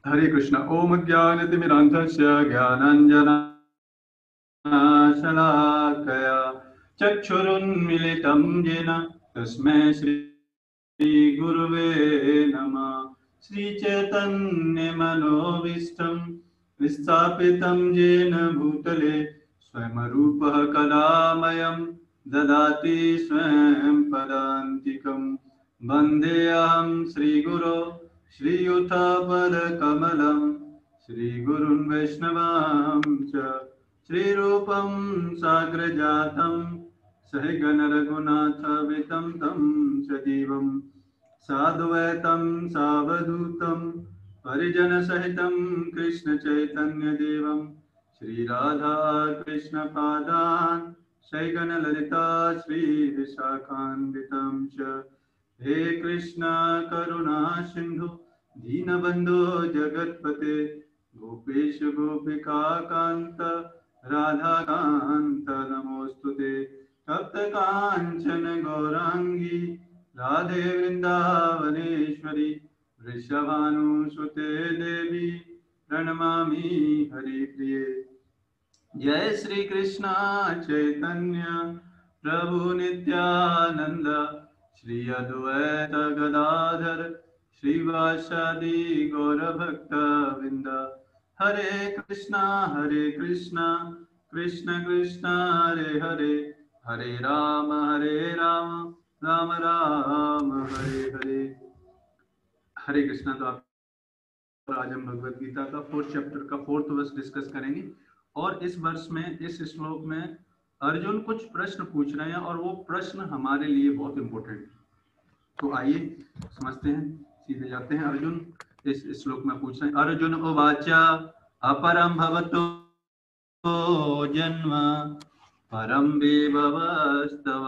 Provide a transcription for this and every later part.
हरे कृष्ण। ओम ज्ञानतिमिरान्धस्य ज्ञानाञ्जनशलाकया चक्षुरुन्मिलितं येन तस्मै श्रीगुरुवे नमः। श्रीचैतन्यमनोभीष्टं विस्थापितं येन भूतले स्वयं रूपः कलामयं ददाति स्वयं पदान्तिकं। वन्देऽहं श्रीगुरो श्रीयुतापदकमलं श्रीगुरुन् वैष्णवांश्च श्रीरूपं साग्रजातं सहगणरघुनाथान्वितं तं सजीवं साद्वैतं सावधूतं परिजनसहितं कृष्णचैतन्यदेवं श्रीराधा कृष्णपादान् सैगणललिता श्रीविशाखान्वितं च। हे कृष्णा करुणा सिंधु दीनबंधु जगतपते गोपेश गोपिका कांत राधा कांत नमोस्तुते। तप्त कांचन गौरांगी राधे वृंदावनेश्वरी वृषभानुसुते देवी प्रणमामि हरिप्रिये। जय श्री कृष्णा चैतन्य प्रभु नित्यानंद श्री अद्वैत गदाधर श्रीवासादि गौरभक्त वृंद। हरे कृष्णा कृष्ण कृष्ण हरे हरे, हरे राम राम राम हरे हरे। हरे कृष्णा। तो आप आज हम भगवत गीता का 4th चैप्टर का 4th वर्स डिस्कस करेंगे। और इस वर्ष में, इस श्लोक में अर्जुन कुछ प्रश्न पूछ रहे हैं और वो प्रश्न हमारे लिए बहुत इंपॉर्टेंट है। तो आइए समझते हैं, सीधे जाते हैं। अर्जुन इस श्लोक में पूछ रहे हैं। अर्जुन उवाच अपरम भवतो जन्म परम विभवस्तव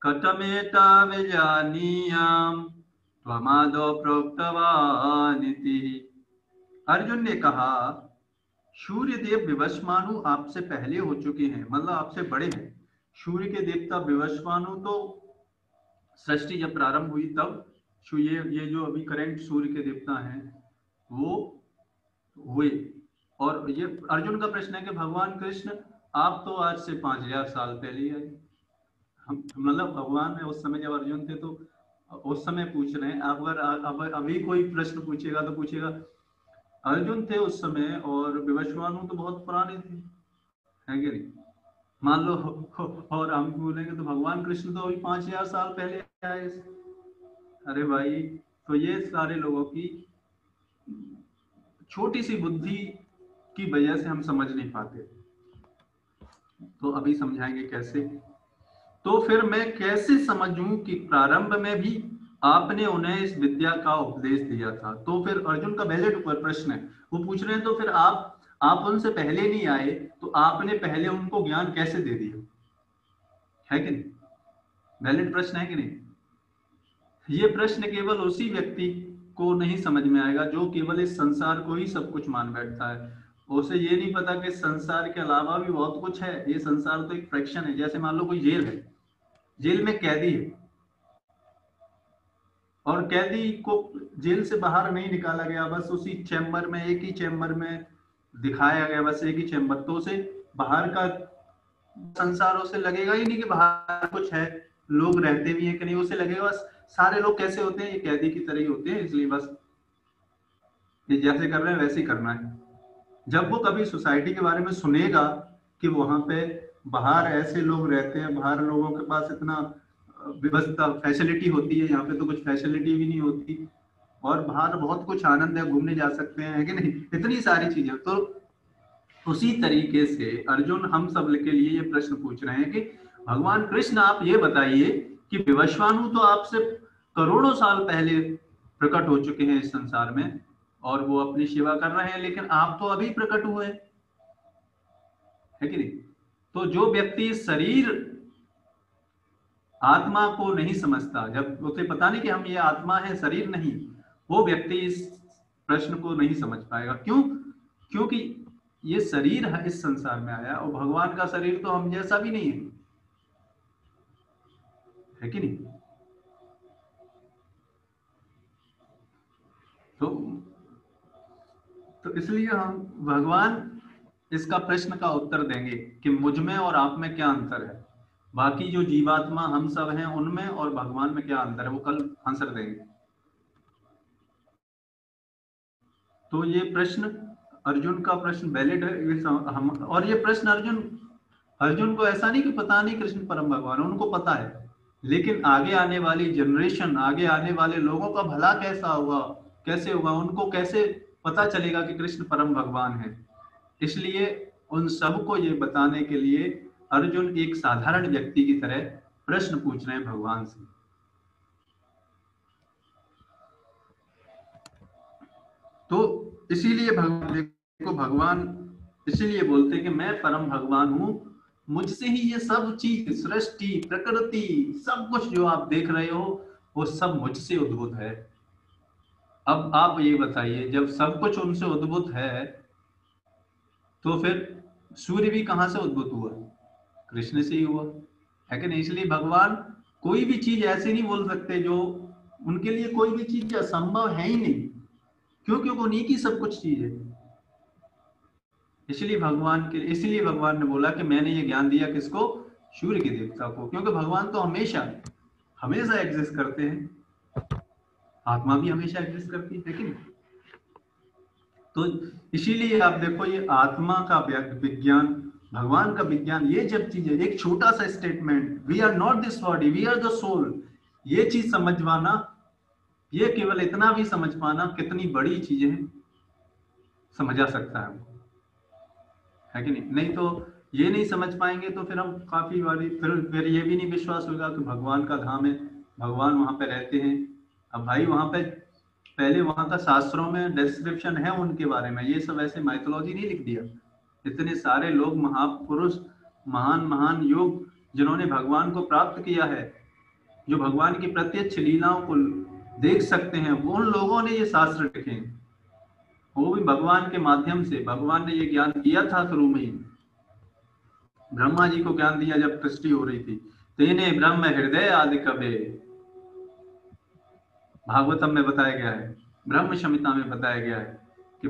कथमेताविजानीयाम् त्वमादौ प्रोक्तवानिति। अर्जुन ने कहा, सूर्य देव विवस्वानु आपसे पहले हो चुके हैं, मतलब आपसे बड़े हैं। सूर्य के देवता विवस्वानु तो सृष्टि जब प्रारंभ हुई तब ये जो अभी करंट सूर्य के देवता हैं वो हुए। और ये अर्जुन का प्रश्न है कि भगवान कृष्ण आप तो आज से 5000 साल पहले ही आए। हम मतलब भगवान ने उस समय जब अर्जुन थे तो उस समय पूछ रहे हैं। अगर अभी कोई प्रश्न पूछेगा तो पूछेगा अर्जुन थे उस समय और विवस्वानु तो बहुत पुराने थे, है कि नहीं। मान लो और हम बोलेंगे तो भगवान कृष्ण तो अभी 5000 साल पहले आए। अरे भाई, तो ये सारे लोगों की छोटी सी बुद्धि की वजह से हम समझ नहीं पाते। तो अभी समझाएंगे कैसे। तो फिर मैं कैसे समझूं कि प्रारंभ में भी आपने उन्हें इस विद्या का उपदेश दिया था। तो फिर अर्जुन का वैलिड प्रश्न है, वो पूछ रहे हैं तो फिर आप उनसे पहले नहीं आए तो आपने पहले उनको ज्ञान कैसे दे दिया, है कि नहीं। वैलिड प्रश्न है कि नहीं। ये प्रश्न केवल उसी व्यक्ति को नहीं समझ में आएगा जो केवल इस संसार को ही सब कुछ मान बैठता है। उसे ये नहीं पता कि संसार के अलावा भी बहुत कुछ है। ये संसार तो एक फ्रैक्शन है। जैसे मान लो कोई जेल है, जेल में कैदी है और कैदी को जेल से बाहर नहीं निकाला गया, बस उसी चैम्बर में, एक ही चैम्बर में दिखाया गया, बस एक ही चैम्बर। तो उसे बाहर का संसार उसे लगेगा ही नहीं कि बाहर कुछ है, लोग रहते भी हैं कि नहीं। उसे लगेगा बस सारे लोग कैसे होते हैं, ये कैदी की तरह ही होते हैं, इसलिए बस ये जैसे कर रहे हैं वैसे ही करना है। जब वो कभी सोसाइटी के बारे में सुनेगा कि वहां पे बाहर ऐसे लोग रहते हैं, बाहर लोगों के पास इतना व्यवस्था फैसिलिटी होती है, यहाँ पे तो कुछ फैसिलिटी भी नहीं होती, और बाहर बहुत कुछ आनंद है, घूमने जा सकते हैं, है कि नहीं, इतनी सारी चीजें। तो उसी तरीके से अर्जुन हम सब के लिए ये प्रश्न पूछ रहे हैं कि भगवान कृष्ण आप ये बताइए कि विवस्वानु तो आपसे करोड़ों साल पहले प्रकट हो चुके हैं इस संसार में और वो अपनी सेवा कर रहे हैं, लेकिन आप तो अभी प्रकट हुए, है कि नहीं। तो जो व्यक्ति शरीर आत्मा को नहीं समझता, जब उसे पता नहीं कि हम ये आत्मा है शरीर नहीं, वो व्यक्ति इस प्रश्न को नहीं समझ पाएगा। क्यों? क्योंकि ये शरीर है, इस संसार में आया, और भगवान का शरीर तो हम जैसा भी नहीं है कि नहीं। तो तो इसलिए हम भगवान इसका प्रश्न का उत्तर देंगे कि मुझ में और आप में क्या अंतर है, बाकी जो जीवात्मा हम सब हैं उनमें और भगवान में क्या अंतर है, वो कल आंसर देंगे। तो ये प्रश्न अर्जुन का प्रश्न वैलिड है, ये हम, और ये प्रश्न अर्जुन अर्जुन को ऐसा नहीं कि पता नहीं कृष्ण परम भगवान, उनको पता है, लेकिन आगे आने वाली जनरेशन, आगे आने वाले लोगों का भला कैसा होगा, कैसे होगा, उनको कैसे पता चलेगा कि कृष्ण परम भगवान है। इसलिए उन सबको ये बताने के लिए अर्जुन एक साधारण व्यक्ति की तरह प्रश्न पूछ रहे हैं भगवान से। तो इसीलिए भगवान इसीलिए बोलते हैं कि मैं परम भगवान हूं, मुझसे ही ये सब चीज, सृष्टि, प्रकृति, सब कुछ जो आप देख रहे हो वो सब मुझसे उद्भूत है। अब आप ये बताइए, जब सब कुछ उनसे उद्भूत है तो फिर सूर्य भी कहां से उद्भूत हुआ? कृष्ण से ही हुआ है कि नहीं? इसलिए भगवान कोई भी चीज ऐसे नहीं बोल सकते जो, उनके लिए कोई भी चीज असंभव है ही नहीं, क्योंकि उन्हीं की सब कुछ चीज है। इसलिए भगवान ने बोला कि मैंने ये ज्ञान दिया किसको? सूर्य के देवता को, क्योंकि भगवान तो हमेशा हमेशा एग्जिस्ट करते हैं, आत्मा भी हमेशा एग्जिस्ट करती है, लेकिन तो इसीलिए आप देखो ये आत्मा का विज्ञान, भगवान का विज्ञान, ये जब चीज है, एक छोटा सा statement, we are not this body, we are the soul, ये चीज समझ पाना, ये केवल इतना भी समझ पाना कितनी बड़ी चीज है, समझा सकता है कि नहीं? नहीं तो ये नहीं समझ पाएंगे तो फिर हम काफी बारी फिर ये भी नहीं विश्वास होगा कि भगवान का धाम है, भगवान वहां पे रहते हैं। अब भाई वहां पे पहले वहां का शास्त्रों में डिस्क्रिप्शन है उनके बारे में, ये सब ऐसे माइथोलॉजी नहीं लिख दिया। इतने सारे लोग, महापुरुष, महान महान योग जिन्होंने भगवान को प्राप्त किया है, जो भगवान की प्रत्यक्ष लीलाओं को देख सकते हैं, वो उन लोगों ने ये शास्त्र लिखे हैं, वो भी भगवान के माध्यम से। भगवान ने ये ज्ञान दिया था शुरू में ही, ब्रह्मा जी को ज्ञान दिया जब सृष्टि हो रही थी, तेने ब्रह्म हृदय आदि कबे, भागवतम में बताया गया है, ब्रह्म संहिता में बताया गया है कि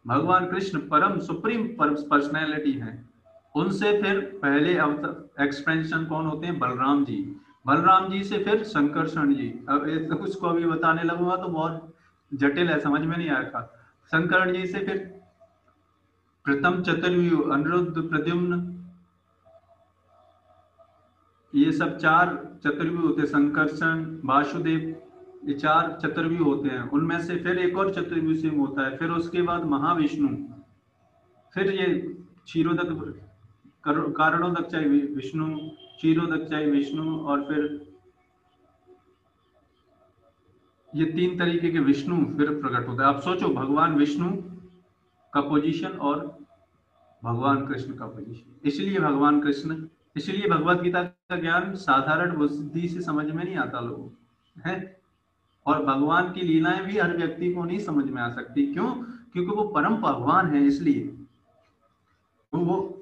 भगवान कृष्ण परम सुप्रीम पर्सनैलिटी है। उनसे फिर पहले एक्सपेंशन कौन होते हैं? बलराम जी। बलराम जी से फिर शंकरषण जी। अब उसको अभी बताने लगूंगा तो बहुत जटिल है, समझ में नहीं आएगा। शंकरण जी से फिर प्रथम चतुर्व्यूह, अनिरुद्ध, प्रद्युम्न, ये सब चार चतुर्व्यूह होते हैं। संकर्षण, वासुदेव, ये चार चतुर्व्यूह होते हैं। उनमें से फिर एक और चतुर्व्यूह सिंह होता है, फिर उसके बाद महाविष्णु, फिर ये क्षीरोदक, कारणोदक विष्णु, क्षीरोदक विष्णु, और फिर ये तीन तरीके के विष्णु फिर प्रकट होता है। आप सोचो, भगवान विष्णु का पोजीशन और भगवान कृष्ण का पोजीशन। इसलिए भगवत गीता का ज्ञान साधारण बुद्धि से समझ में नहीं आता लोगों है, और भगवान की लीलाएं भी हर व्यक्ति को नहीं समझ में आ सकती। क्यों? क्योंकि वो परम भगवान है। इसलिए वो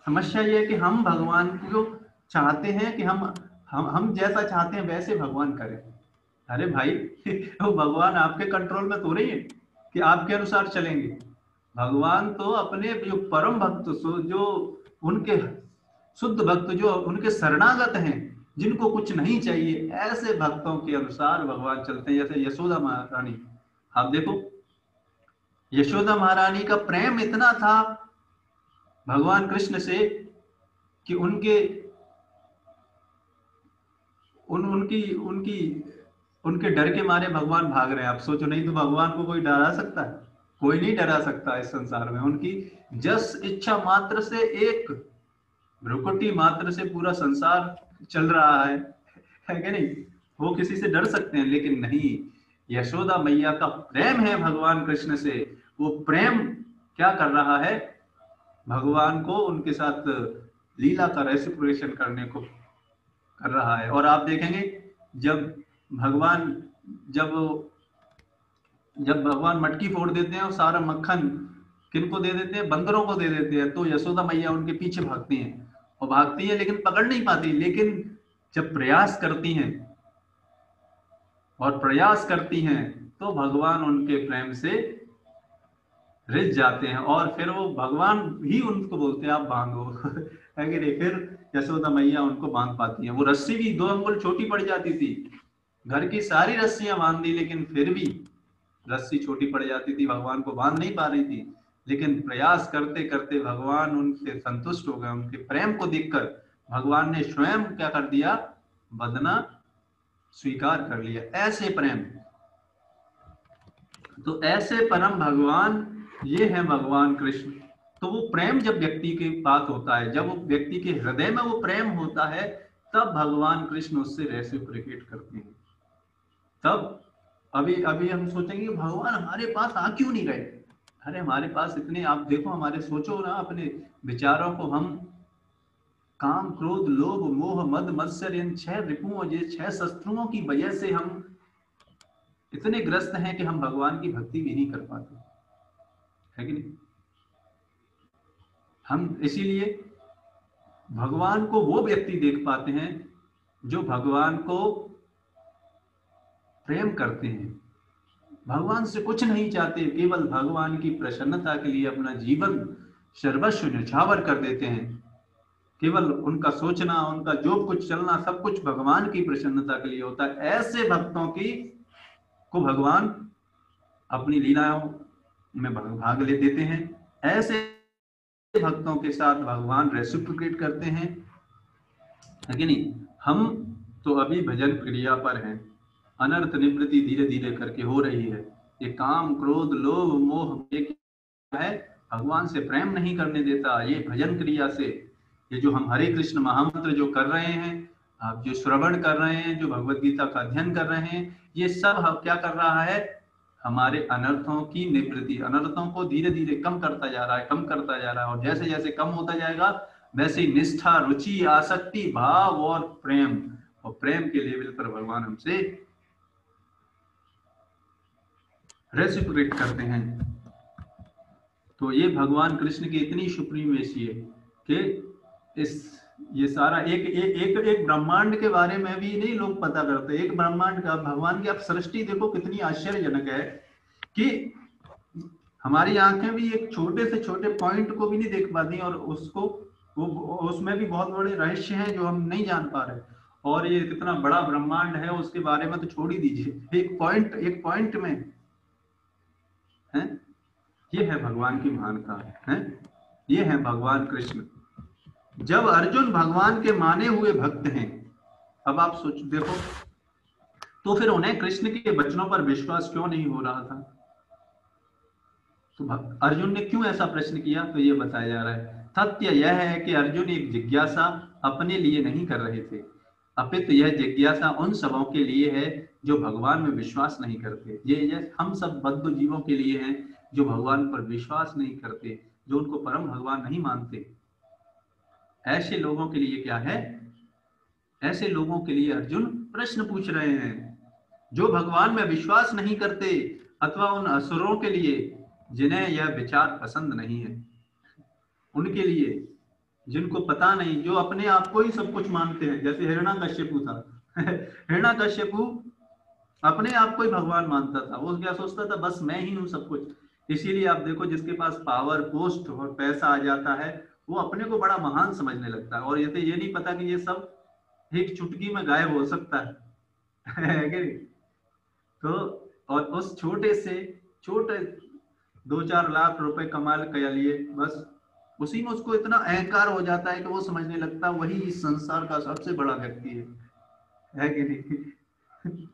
समस्या ये है कि हम भगवान को चाहते हैं कि हम जैसा चाहते हैं वैसे भगवान करें। अरे भाई वो भगवान आपके कंट्रोल में तो नहीं है कि आपके अनुसार चलेंगे। भगवान तो अपने जो परम भक्त, जो उनके शुद्ध भक्त, जो उनके शरणागत हैं, जिनको कुछ नहीं चाहिए, ऐसे भक्तों के अनुसार भगवान चलते हैं। जैसे यशोदा महारानी, आप देखो, यशोदा महारानी का प्रेम इतना था भगवान कृष्ण से कि उनके डर के मारे भगवान भाग रहे हैं। आप सोचो, नहीं तो भगवान को कोई डरा सकता है? कोई नहीं डरा सकता इस संसार में। उनकी जस इच्छा मात्र से, एक भ्रुकुटी मात्र से पूरा संसार चल रहा है कि नहीं? वो किसी से डर सकते हैं, लेकिन नहीं। यशोदा मैया का प्रेम है भगवान कृष्ण से। वो प्रेम क्या कर रहा है? भगवान को उनके साथ लीला का रेसिप्रोकेशन करने को कर रहा है। और आप देखेंगे, जब भगवान मटकी फोड़ देते हैं और सारा मक्खन किनको दे देते हैं? बंदरों को दे देते हैं। तो यशोदा मैया उनके पीछे भागती हैं, और भागती हैं लेकिन पकड़ नहीं पाती। लेकिन जब प्रयास करती हैं तो भगवान उनके प्रेम से रिझ जाते हैं और फिर वो भगवान ही उनको बोलते हैं आप बांधो है कि नहीं। फिर यशोदा मैया उनको बांध पाती हैं। वो रस्सी भी 2 अंगुल छोटी पड़ जाती थी, घर की सारी रस्सियां बांध दी, लेकिन फिर भी रस्सी छोटी पड़ जाती थी, भगवान को बांध नहीं पा रही थी। लेकिन प्रयास करते करते भगवान उनसे संतुष्ट हो गए। उनके प्रेम को देखकर भगवान ने स्वयं क्या कर दिया, बंधना स्वीकार कर लिया। ऐसे प्रेम, तो ऐसे परम भगवान ये है भगवान कृष्ण। तो वो प्रेम जब व्यक्ति के पास होता है, जब वो व्यक्ति के हृदय में वो प्रेम होता है, तब भगवान कृष्ण उससे रेसिप्रोकेट करते हैं। तब अभी अभी हम सोचेंगे भगवान हमारे पास आ क्यों नहीं रहे। अरे हमारे पास इतने, आप देखो हमारे, सोचो ना अपने विचारों को, हम काम क्रोध लोभ मोह मद मत्सर इन 6 रिपुओं, ये 6 शस्त्रों की वजह से हम इतने ग्रस्त हैं कि हम भगवान की भक्ति भी नहीं कर पाते, है कि नहीं। हम इसीलिए भगवान को वो व्यक्ति देख पाते हैं जो भगवान को प्रेम करते हैं, भगवान से कुछ नहीं चाहते, केवल भगवान की प्रसन्नता के लिए अपना जीवन सर्वस्व न्यौछावर कर देते हैं। केवल उनका सोचना, उनका जो कुछ चलना, सब कुछ भगवान की प्रसन्नता के लिए होता है। ऐसे भक्तों को भगवान अपनी लीलाओं में भाग ले देते हैं। ऐसे भक्तों के साथ भगवान रेसिप्रोकेट करते हैं, है कि नहीं। हम तो अभी भजन क्रिया पर हैं, अनर्थ निवृत्ति धीरे धीरे करके हो रही है। ये काम क्रोध लोभ मोह ये है, भगवान से प्रेम नहीं करने देता। ये भजन क्रिया से, ये जो हम हरे कृष्ण महामंत्र जो कर रहे हैं, आप जो श्रवण कर रहे हैं, जो भगवत गीता का अध्ययन कर रहे हैं, ये सब क्या कर रहा है, हमारे अनर्थों की निवृत्ति, अनर्थों को धीरे धीरे कम करता जा रहा है, कम करता जा रहा है। और जैसे जैसे कम होता जाएगा वैसे ही निष्ठा, रुचि, आसक्ति, भाव और प्रेम के लेवल पर भगवान हमसे रेसिप्रोकेट करते हैं। तो ये भगवान कृष्ण की इतनी सुप्रीमेसी है कि ये सारा एक ब्रह्मांड के बारे में भी नहीं लोग पता करते। एक ब्रह्मांड का, भगवान की आप सृष्टि देखो कितनी आश्चर्यजनक है कि हमारी आंखें भी एक छोटे से छोटे पॉइंट को भी नहीं देख पाती, और उसमें भी बहुत बड़े रहस्य हैं जो हम नहीं जान पा रहे। और ये कितना बड़ा ब्रह्मांड है उसके बारे में तो छोड़ ही दीजिए, एक पॉइंट में है। ये है भगवान की महानता है, ये है भगवान कृष्ण। जब अर्जुन भगवान के माने हुए भक्त हैं, अब आप सोच देखो, तो फिर उन्हें कृष्ण के वचनों पर विश्वास क्यों नहीं हो रहा था। तो अर्जुन ने क्यों ऐसा प्रश्न किया, तो ये बताया जा रहा है। तथ्य यह है कि अर्जुन एक जिज्ञासा अपने लिए नहीं कर रहे थे, अपितु यह जिज्ञासा उन सबों के लिए है जो भगवान में विश्वास नहीं करते। ये हम सब बद्ध जीवों के लिए हैं जो भगवान पर विश्वास नहीं करते, जो उनको परम भगवान नहीं मानते। ऐसे लोगों के लिए क्या है, ऐसे लोगों के लिए अर्जुन प्रश्न पूछ रहे हैं जो भगवान में विश्वास नहीं करते, अथवा उन असुरों के लिए जिन्हें यह विचार पसंद नहीं है, उनके लिए जिनको पता नहीं, जो अपने आप को ही सब कुछ मानते हैं। जैसे हिरण्यकश्यपु था हिरण्यकश्यपु अपने आप को ही भगवान मानता था। वो क्या सोचता था, बस मैं ही हूँ सब कुछ। इसीलिए आप देखो जिसके पास पावर, पोस्ट और पैसा आ जाता है, वो अपने को बड़ा महान समझने लगता है, और ये नहीं पता कि ये सब एक चुटकी में गायब हो सकता है तो और उस छोटे 2-4 लाख रुपए कमा के लिए बस उसी में उसको इतना अहंकार हो जाता है कि वो समझने लगता है वही इस संसार का सबसे बड़ा व्यक्ति है कि नहीं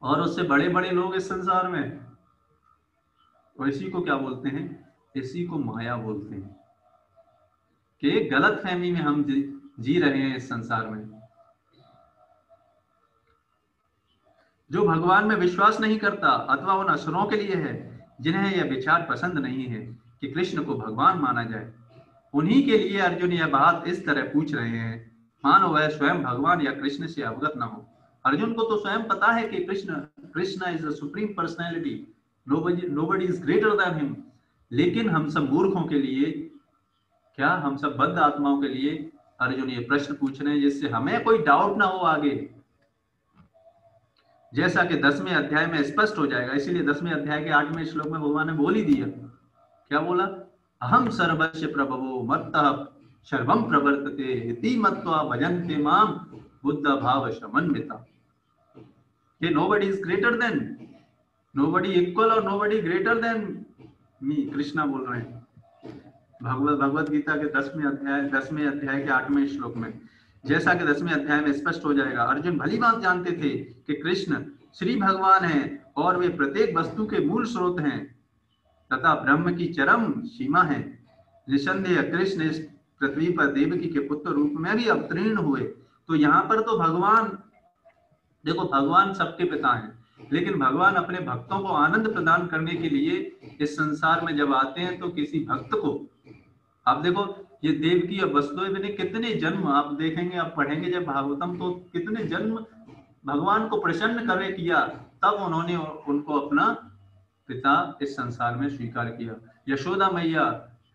और उससे बड़े बड़े लोग इस संसार में, और इसी को क्या बोलते हैं, इसी को माया बोलते हैं कि गलत फहमी में हम जी रहे हैं इस संसार में। जो भगवान में विश्वास नहीं करता, अथवा उन असुरों के लिए है जिन्हें यह विचार पसंद नहीं है कि कृष्ण को भगवान माना जाए, उन्हीं के लिए अर्जुन यह बात इस तरह पूछ रहे हैं, मानो वह स्वयं भगवान या कृष्ण से अवगत न हो। अर्जुन को तो स्वयं पता है कि Krishna is the supreme personality, nobody is greater than him, लेकिन हम सब मूर्खों के लिए, क्या हम सब बद्ध आत्माओं के लिए अर्जुन ये प्रश्न पूछ रहे हैं जिससे हमें कोई डाउट ना हो आगे। जैसा कि 10वें अध्याय में स्पष्ट हो जाएगा। इसीलिए 10वें अध्याय के 8वें श्लोक में भगवान ने बोल ही दिया, क्या बोला, अहम सर्वस्य प्रभवो मत्तः सर्वम प्रवर्तते इति मत्वा भजन्ते माम बुद्ध भाव समन्विता। कि nobody is greater than, nobody equal और nobody greater than me, Krishna बोल रहे हैं भगवत गीता के 10वें अध्याय के 8वें श्लोक में। जैसा कि 10वें अध्याय में स्पष्ट हो जाएगा, अर्जुन भली बात जानते थे कि कृष्ण श्री भगवान हैं और वे प्रत्येक वस्तु के मूल स्रोत हैं तथा ब्रह्म की चरम सीमा है। निसंदेह कृष्ण इस पृथ्वी पर देवकी के पुत्र रूप में भी अवतीर्ण हुए। तो यहाँ पर तो भगवान, देखो भगवान सबके पिता हैं, लेकिन भगवान अपने भक्तों को आनंद प्रदान करने के लिए इस संसार में जब आते हैं तो किसी भक्त को, आप देखो ये देवकी और वसुदेव ने कितने जन्म, आप देखेंगे, आप पढ़ेंगे जब भागवतम, तो कितने जन्म भगवान को प्रसन्न करे किया, तब उन्होंने उनको अपना पिता इस संसार में स्वीकार किया। यशोदा मैया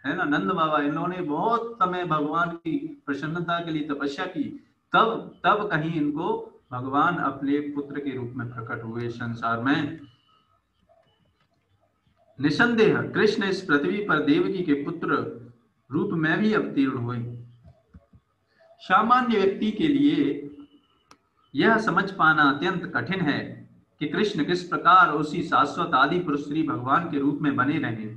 है ना, नंद बाबा, इन्होंने बहुत समय भगवान की प्रसन्नता के लिए तपस्या की, तब कहीं इनको भगवान अपने पुत्र के रूप में प्रकट हुए संसार में। निसंदेह कृष्ण इस पृथ्वी पर देवकी के पुत्र रूप में भी अवतीर्ण हुए। सामान्य व्यक्ति के लिए यह समझ पाना अत्यंत कठिन है कि कृष्ण किस प्रकार उसी शाश्वत आदि पुरुष श्री भगवान के रूप में बने रहे।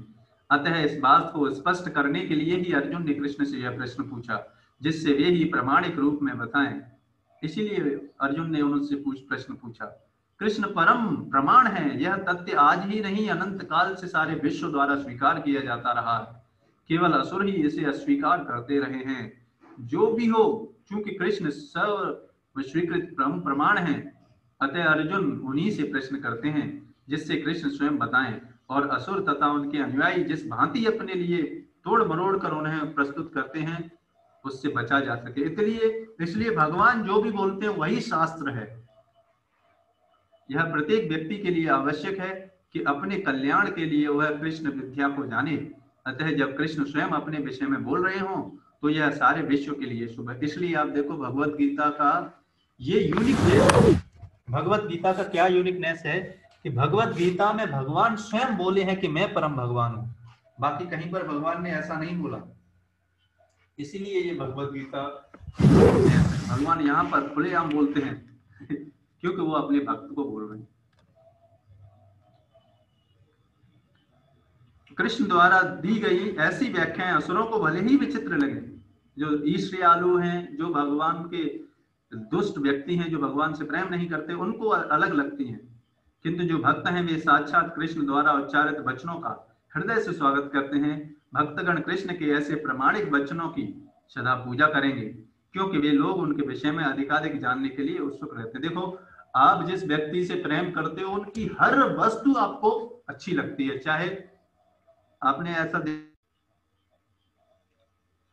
अतः इस बात को स्पष्ट करने के लिए ही अर्जुन ने कृष्ण से यह प्रश्न पूछा, जिससे वे ही प्रामाणिक रूप में बताएं। इसीलिए अर्जुन ने उनसे प्रश्न पूछा। कृष्ण परम प्रमाण है, यह तथ्य आज ही नहीं अनंत काल से सारे विश्व द्वारा स्वीकार किया जाता रहा है। केवल असुर ही इसे अस्वीकार करते रहे हैं। जो भी हो, चूंकि कृष्ण सर्व स्वीकृत प्रमाण है, अतः अर्जुन उन्हीं से प्रश्न करते हैं जिससे कृष्ण स्वयं बताएं, और असुर तथा उनके अनुयायी जिस भांति अपने लिए तोड़ मरोड़ कर उन्हें प्रस्तुत करते हैं उससे बचा जा सके। इसलिए भगवान जो भी बोलते हैं वही शास्त्र है। यह प्रत्येक व्यक्ति के लिए आवश्यक है कि अपने कल्याण के लिए वह कृष्ण विद्या को जाने। अतः जब कृष्ण स्वयं अपने विषय में बोल रहे हों तो यह सारे विश्व के लिए शुभ है। इसलिए आप देखो भगवत गीता का ये यूनिकनेस, भगवत गीता का क्या यूनिकनेस है कि भगवत गीता में भगवान स्वयं बोले हैं कि मैं परम भगवान हूं, बाकी कहीं पर भगवान ने ऐसा नहीं बोला। इसीलिए ये भगवत गीता भगवान यहाँ पर खुलेआम बोलते हैं क्योंकि वो अपने भक्त को बोल रहे हैं। कृष्ण द्वारा दी गई ऐसी व्याख्याएं असुरों को भले ही विचित्र लगे, जो ईर्ष्यालु हैं, जो भगवान के दुष्ट व्यक्ति हैं, जो भगवान से प्रेम नहीं करते, उनको अलग लगती हैं, किंतु जो भक्त हैं वे साक्षात कृष्ण द्वारा उच्चारित वचनों का हृदय से स्वागत करते हैं। भक्तगण कृष्ण के ऐसे प्रामाणिक वचनों की सदा पूजा करेंगे, क्योंकि वे लोग उनके विषय में अधिकाधिक जानने के लिए उत्सुक रहते हैं। देखो, आप जिस व्यक्ति से प्रेम करते हो उनकी हर वस्तु आपको अच्छी लगती है, चाहे आपने ऐसा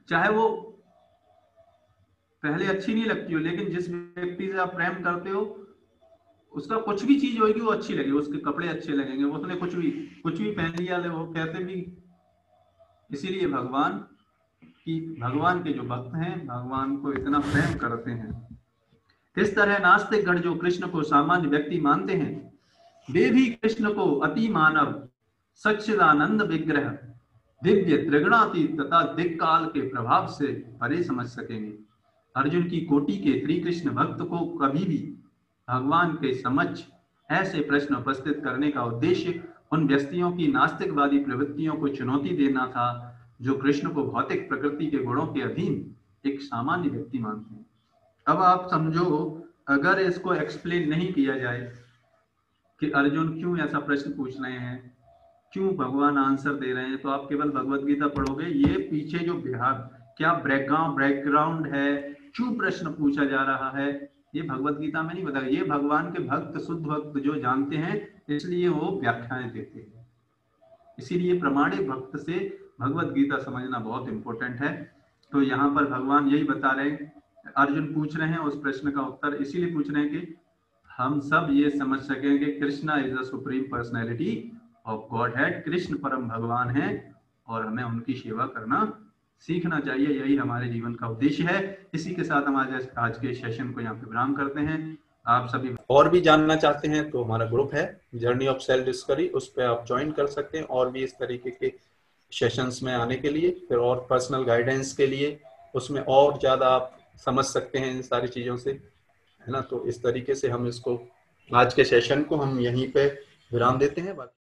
चाहे वो पहले अच्छी नहीं लगती हो, लेकिन जिस व्यक्ति से आप प्रेम करते हो उसका कुछ भी चीज होगी वो अच्छी लगेगी, उसके कपड़े अच्छे लगेंगे, उसने कुछ भी पहन लिया वो कहते भी। इसीलिए भगवान के जो भक्त हैं भगवान को इतना प्रेम करते हैं। इस तरह नास्तिकगण जो कृष्ण को सामान्य व्यक्ति मानते हैं वे भी कृष्ण को अति मानव सच्चिदानंद विग्रह दिव्य त्रिगुणातीत तथा दिक्काल के प्रभाव से परे समझ सकेंगे। अर्जुन की कोटि के श्री कृष्ण भक्त को कभी भी भगवान के समक्ष ऐसे प्रश्न उपस्थित करने का उद्देश्य उन व्यक्तियों की नास्तिकवादी प्रवृत्तियों को चुनौती देना था जो कृष्ण को भौतिक प्रकृति के गुणों के अधीन एक सामान्य व्यक्ति मानते हैं। अब आप समझो, अगर इसको एक्सप्लेन नहीं किया जाए कि अर्जुन क्यों ऐसा प्रश्न पूछ रहे हैं, क्यों भगवान आंसर दे रहे हैं, तो आप केवल भगवत गीता पढ़ोगे, ये पीछे जो क्या बैकग्राउंड है, क्यों प्रश्न पूछा जा रहा है, ये भगवत गीता में नहीं बताया। ये भगवान के भक्त, शुद्ध भक्त जो जानते हैं, इसलिए वो व्याख्याएं देते हैं। इसीलिए प्रामाणिक भक्त से भगवत गीता समझना बहुत इंपॉर्टेंट है। तो यहाँ पर भगवान यही बता रहे हैं, अर्जुन पूछ रहे हैं उस प्रश्न का उत्तर इसीलिए पूछ रहे हैं कि हम सब ये समझ सकें कि Krishna is the supreme personality of God head, Krishna परम भगवान है और हमें उनकी सेवा करना सीखना चाहिए। यही हमारे जीवन का उद्देश्य है। इसी के साथ हम आज के सेशन को यहाँ पे विराम करते हैं। आप सभी और भी जानना चाहते हैं तो हमारा ग्रुप है जर्नी ऑफ सेल्फ डिस्कवरी, उस पर आप ज्वाइन कर सकते हैं और भी इस तरीके के सेशंस में आने के लिए, फिर और पर्सनल गाइडेंस के लिए, उसमें और ज़्यादा आप समझ सकते हैं इन सारी चीज़ों से, है ना। तो इस तरीके से हम इसको, आज के सेशन को हम यहीं पे विराम देते हैं।